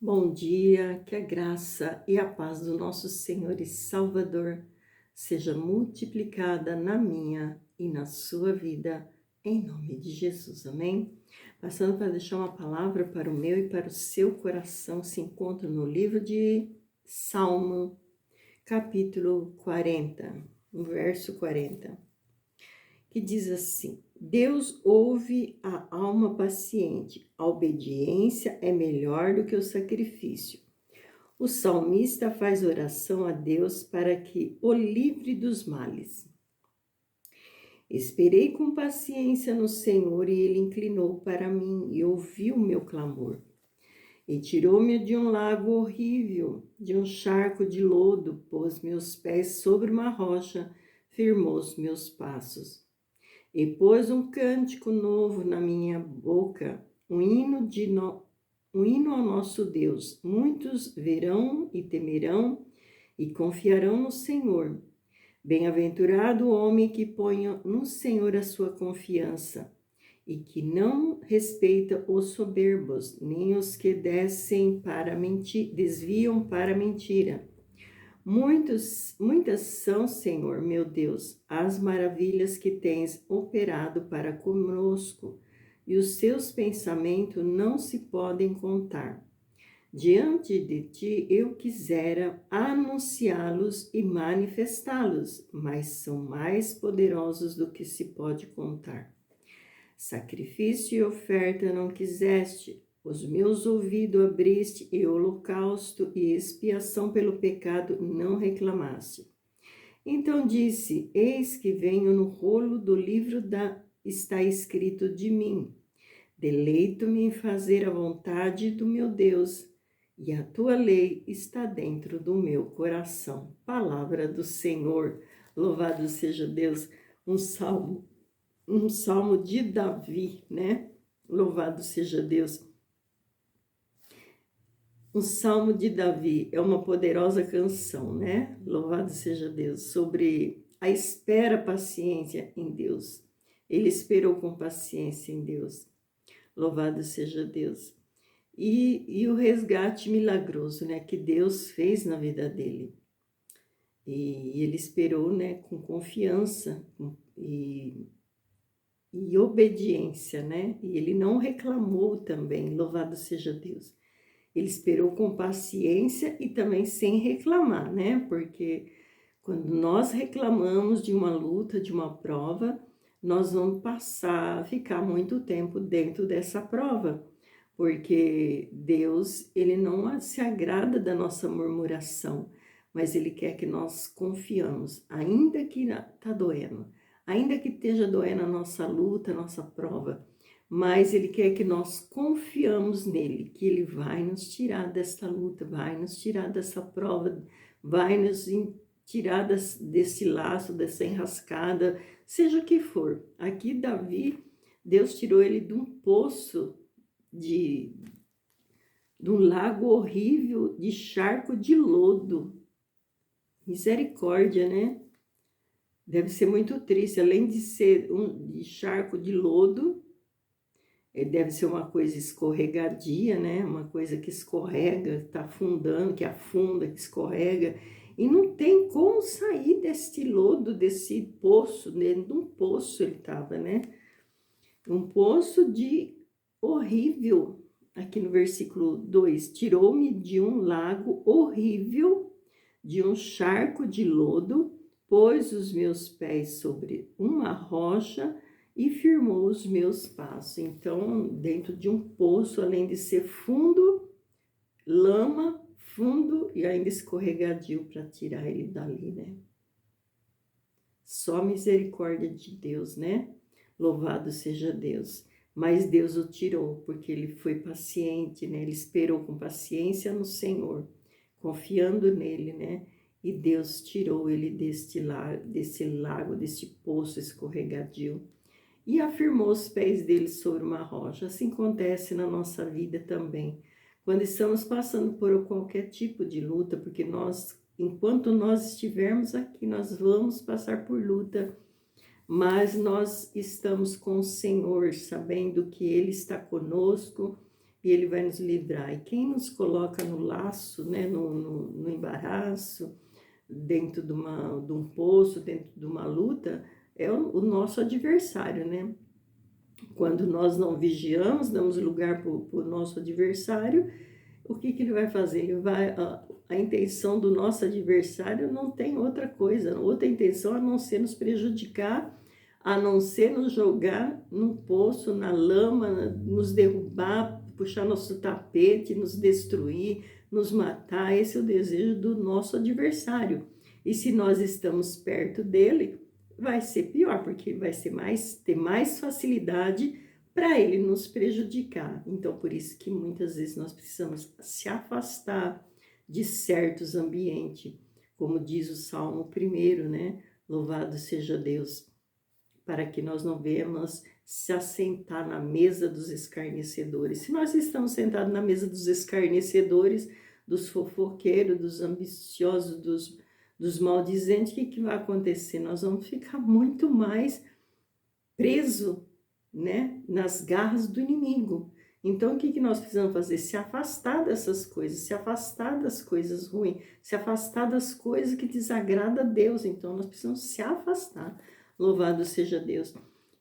Bom dia, que a graça e a paz do nosso Senhor e Salvador seja multiplicada na minha e na sua vida, em nome de Jesus, amém? Passando para deixar uma palavra para o meu e para o seu coração, se encontra no livro de Salmo, capítulo 40, no verso 40, que diz assim: Deus ouve a alma paciente, a obediência é melhor do que o sacrifício. O salmista faz oração a Deus para que o livre dos males. Esperei com paciência no Senhor e ele inclinou para mim e ouviu o meu clamor. E tirou-me de um lago horrível, de um charco de lodo, pôs meus pés sobre uma rocha, firmou os meus passos. E pôs um cântico novo na minha boca, um hino ao nosso Deus. Muitos verão e temerão e confiarão no Senhor. Bem-aventurado o homem que põe no Senhor a sua confiança e que não respeita os soberbos, nem os que desviam para a mentira. Muitas são, Senhor, meu Deus, as maravilhas que tens operado para conosco, e os seus pensamentos não se podem contar. Diante de ti eu quisera anunciá-los e manifestá-los, mas são mais poderosos do que se pode contar. Sacrifício e oferta não quiseste, os meus ouvidos abriste, e holocausto e expiação pelo pecado não reclamaste. Então disse: Eis que venho, no rolo do livro está escrito de mim. Deleito-me em fazer a vontade do meu Deus, e a tua lei está dentro do meu coração. Palavra do Senhor, louvado seja Deus. Um salmo de Davi, né? Louvado seja Deus. Um salmo de Davi é uma poderosa canção, né? Louvado seja Deus, sobre a espera, paciência em Deus. Ele esperou com paciência em Deus. Louvado seja Deus. E o resgate milagroso, né, que Deus fez na vida dele. E ele esperou, né, com confiança e obediência, né? E ele não reclamou também, louvado seja Deus. Ele esperou com paciência e também sem reclamar, né? Porque quando nós reclamamos de uma luta, de uma prova, nós vamos ficar muito tempo dentro dessa prova, porque Deus, ele não se agrada da nossa murmuração, mas ele quer que nós confiamos, ainda que está doendo, ainda que esteja doendo a nossa luta, a nossa prova, mas ele quer que nós confiamos nele, que ele vai nos tirar desta luta, vai nos tirar dessa prova, vai nos tirar desse laço, dessa enrascada, seja o que for. Aqui Davi, Deus tirou ele de um poço, de um lago horrível, de charco de lodo. Misericórdia, né? Deve ser muito triste, além de ser de charco de lodo, deve ser uma coisa escorregadia, né? Uma coisa que escorrega, está afundando, que afunda, que escorrega. E não tem como sair desse lodo, desse poço, dentro de um poço ele estava, né? Um poço de horrível. Aqui no versículo 2, tirou-me de um lago horrível, de um charco de lodo, pôs os meus pés sobre uma rocha e firmou os meus passos. Então, dentro de um poço, além de ser fundo, lama, fundo e ainda escorregadio para tirar ele dali, né? Só misericórdia de Deus, né? Louvado seja Deus. Mas Deus o tirou, porque ele foi paciente, né? Ele esperou com paciência no Senhor, confiando nele, né? E Deus tirou ele desse lago, desse poço escorregadio, e afirmou os pés dele sobre uma rocha. Assim acontece na nossa vida também, quando estamos passando por qualquer tipo de luta, porque enquanto nós estivermos aqui, nós vamos passar por luta, mas nós estamos com o Senhor, sabendo que Ele está conosco e Ele vai nos livrar. E quem nos coloca no laço, né, no embaraço, dentro de um poço, dentro de uma luta, é o nosso adversário, né? Quando nós não vigiamos, damos lugar para o nosso adversário, o que ele vai fazer? A intenção do nosso adversário não tem outra coisa, outra intenção a não ser nos prejudicar, a não ser nos jogar num poço, na lama, nos derrubar, puxar nosso tapete, nos destruir, nos matar. Esse é o desejo do nosso adversário. E se nós estamos perto dele, vai ser pior, porque vai ser ter mais facilidade para ele nos prejudicar. Então, por isso que muitas vezes nós precisamos se afastar de certos ambientes, como diz o Salmo 1, né? Louvado seja Deus, para que nós não venhamos se assentar na mesa dos escarnecedores. Se nós estamos sentados na mesa dos escarnecedores, dos fofoqueiros, dos ambiciosos, dos maldizentes, o que vai acontecer? Nós vamos ficar muito mais presos, né, nas garras do inimigo. Então, o que nós precisamos fazer? Se afastar dessas coisas, se afastar das coisas ruins, se afastar das coisas que desagradam a Deus. Então, nós precisamos se afastar. Louvado seja Deus.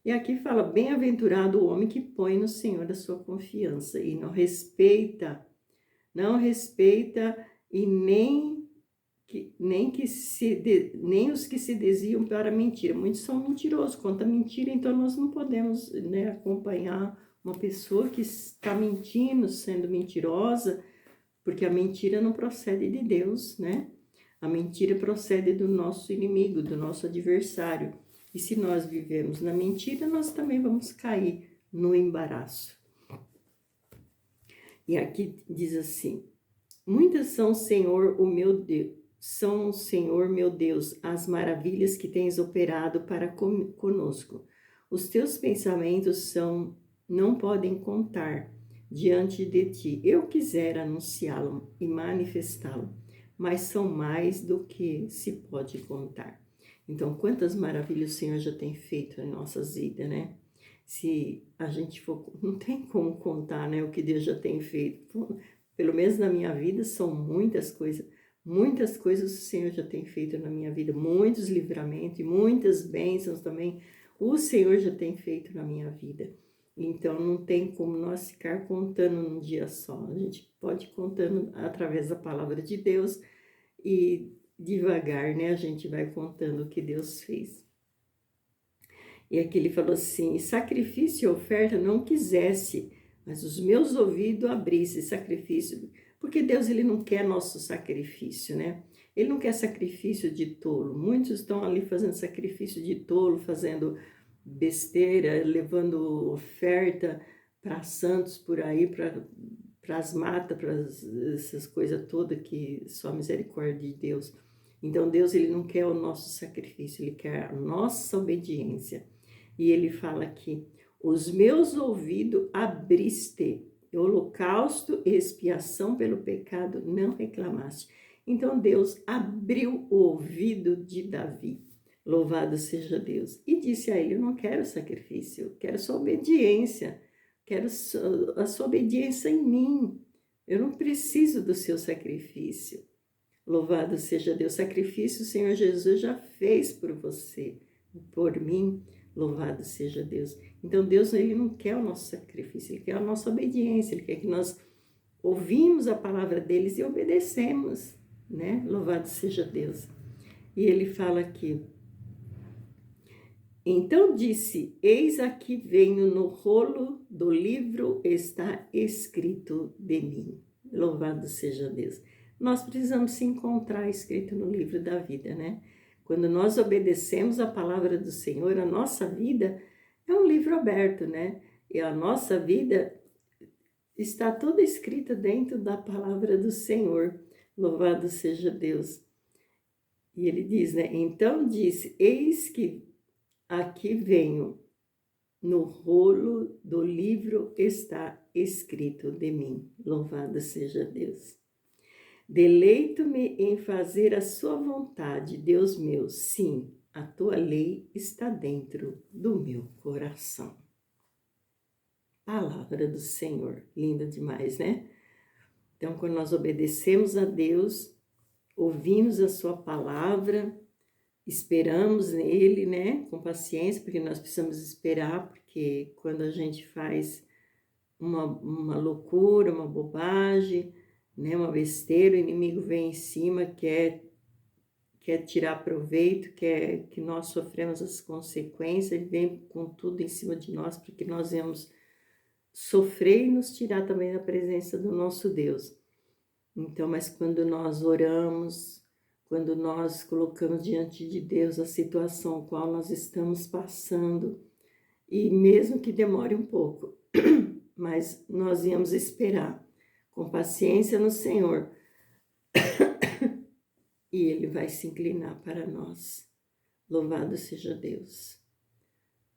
E aqui fala, bem-aventurado o homem que põe no Senhor a sua confiança e não respeita e nem os que se desviam para a mentira. Muitos são mentirosos, conta mentira, então nós não podemos, né, acompanhar uma pessoa que está mentindo, sendo mentirosa, porque a mentira não procede de Deus, né? A mentira procede do nosso inimigo, do nosso adversário. E se nós vivemos na mentira, nós também vamos cair no embaraço. E aqui diz assim, muitas são, Senhor, o meu Deus, são, Senhor, meu Deus, as maravilhas que tens operado para conosco. Os teus pensamentos não podem contar diante de ti. Eu quisera anunciá-lo e manifestá-lo, mas são mais do que se pode contar. Então, quantas maravilhas o Senhor já tem feito em nossas vidas, né? Se a gente for, não tem como contar, né, o que Deus já tem feito. Pelo menos na minha vida são muitas coisas o Senhor já tem feito na minha vida, muitos livramentos e muitas bênçãos também o Senhor já tem feito na minha vida. Então não tem como nós ficar contando num dia só, a gente pode ir contando através da palavra de Deus e devagar, né, a gente vai contando o que Deus fez. E aqui ele falou assim, sacrifício e oferta não quisesse, mas os meus ouvidos abrissem sacrifício, porque Deus ele não quer nosso sacrifício, né? Ele não quer sacrifício de tolo. Muitos estão ali fazendo sacrifício de tolo, fazendo besteira, levando oferta para santos por aí, para as matas, para essas coisas todas que só a misericórdia de Deus. Então Deus ele não quer o nosso sacrifício, ele quer a nossa obediência. E ele fala aqui, os meus ouvidos abriste, holocausto e expiação pelo pecado não reclamaste. Então Deus abriu o ouvido de Davi, louvado seja Deus, e disse a ele, eu não quero sacrifício, eu quero sua obediência, quero a sua obediência em mim, eu não preciso do seu sacrifício. Louvado seja Deus, sacrifício o Senhor Jesus já fez por você, por mim, louvado seja Deus. Então Deus ele não quer o nosso sacrifício, ele quer a nossa obediência, ele quer que nós ouvimos a palavra deles e obedecemos, né? Louvado seja Deus. E ele fala aqui, então disse, eis aqui venho, no rolo do livro está escrito de mim. Louvado seja Deus. Nós precisamos se encontrar escrito no livro da vida, né? Quando nós obedecemos a palavra do Senhor, a nossa vida é um livro aberto, né? E a nossa vida está toda escrita dentro da palavra do Senhor. Louvado seja Deus. E ele diz, né? Então disse, eis que aqui venho, no rolo do livro está escrito de mim. Louvado seja Deus. Deleito-me em fazer a sua vontade, Deus meu. Sim, a tua lei está dentro do meu coração. palavra do Senhor. Linda demais, né? Então, quando nós obedecemos a Deus, ouvimos a sua palavra, esperamos nele, né? Com paciência, porque nós precisamos esperar, porque quando a gente faz uma loucura, uma bobagem, né? Uma besteira, o inimigo vem em cima, quer tirar proveito, quer que nós sofremos as consequências, ele vem com tudo em cima de nós, porque nós vamos sofrer e nos tirar também da presença do nosso Deus. Então, mas quando nós oramos, quando nós colocamos diante de Deus a situação qual nós estamos passando, e mesmo que demore um pouco, mas nós íamos esperar com paciência no Senhor, e Ele vai se inclinar para nós. Louvado seja Deus.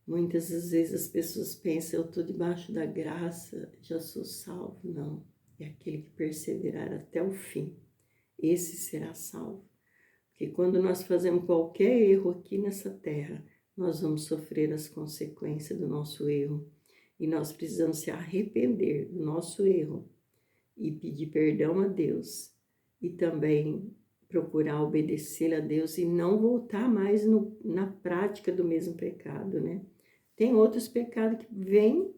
Muitas das vezes as pessoas pensam, eu estou debaixo da graça, já sou salvo. Não, é aquele que perseverar até o fim. Esse será salvo. Porque quando nós fazemos qualquer erro aqui nessa terra, nós vamos sofrer as consequências do nosso erro. E nós precisamos se arrepender do nosso erro e pedir perdão a Deus. E também procurar obedecer a Deus e não voltar mais na prática do mesmo pecado, né? Tem outros pecados que vêm,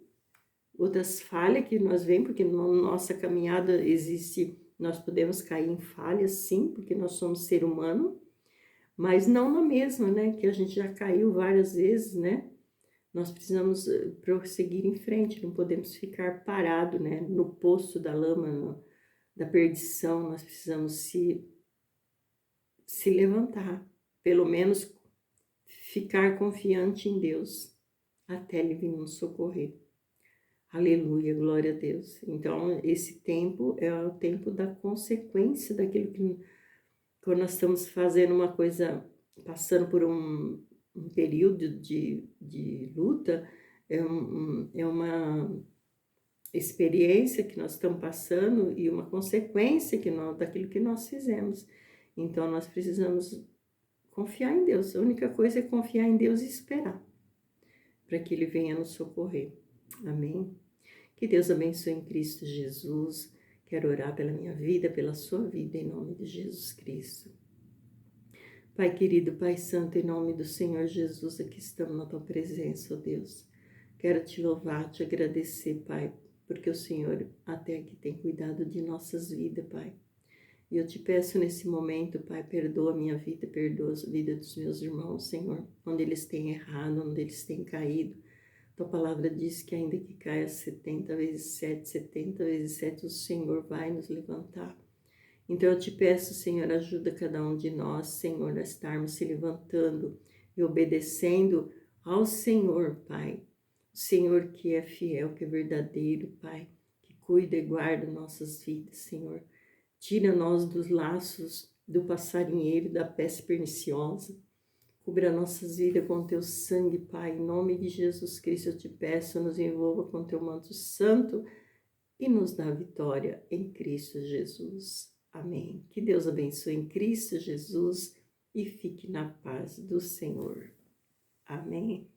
outras falhas que nós vemos, porque na nossa caminhada existe, nós podemos cair em falhas, sim, porque nós somos ser humano, mas não na mesma, né? Que a gente já caiu várias vezes, né? Nós precisamos prosseguir em frente, não podemos ficar parados, né? No poço da lama, da perdição, nós precisamos se levantar, pelo menos ficar confiante em Deus, até Ele vir nos socorrer. Aleluia, glória a Deus. Então, esse tempo é o tempo da consequência daquilo que, quando nós estamos fazendo uma coisa, passando por um período de luta, é uma experiência que nós estamos passando e uma consequência daquilo que nós fizemos. Então, nós precisamos confiar em Deus. A única coisa é confiar em Deus e esperar para que Ele venha nos socorrer. Amém? Que Deus abençoe em Cristo Jesus. Quero orar pela minha vida, pela sua vida, em nome de Jesus Cristo. Pai querido, Pai santo, em nome do Senhor Jesus, aqui estamos na tua presença, ó Deus. Quero te louvar, te agradecer, Pai, porque o Senhor até aqui tem cuidado de nossas vidas, Pai. E eu te peço nesse momento, Pai, perdoa a minha vida, perdoa a vida dos meus irmãos, Senhor, onde eles têm errado, onde eles têm caído. Tua palavra diz que ainda que caia 70 vezes 7, 70 vezes 7, o Senhor vai nos levantar. Então eu te peço, Senhor, ajuda cada um de nós, Senhor, a estarmos se levantando e obedecendo ao Senhor, Pai. O Senhor que é fiel, que é verdadeiro, Pai, que cuida e guarda nossas vidas, Senhor. Tira nós dos laços do passarinheiro, da peste perniciosa. Cubra nossas vidas com teu sangue, Pai. Em nome de Jesus Cristo eu te peço, nos envolva com teu manto santo e nos dá vitória em Cristo Jesus. Amém. Que Deus abençoe em Cristo Jesus e fique na paz do Senhor. Amém.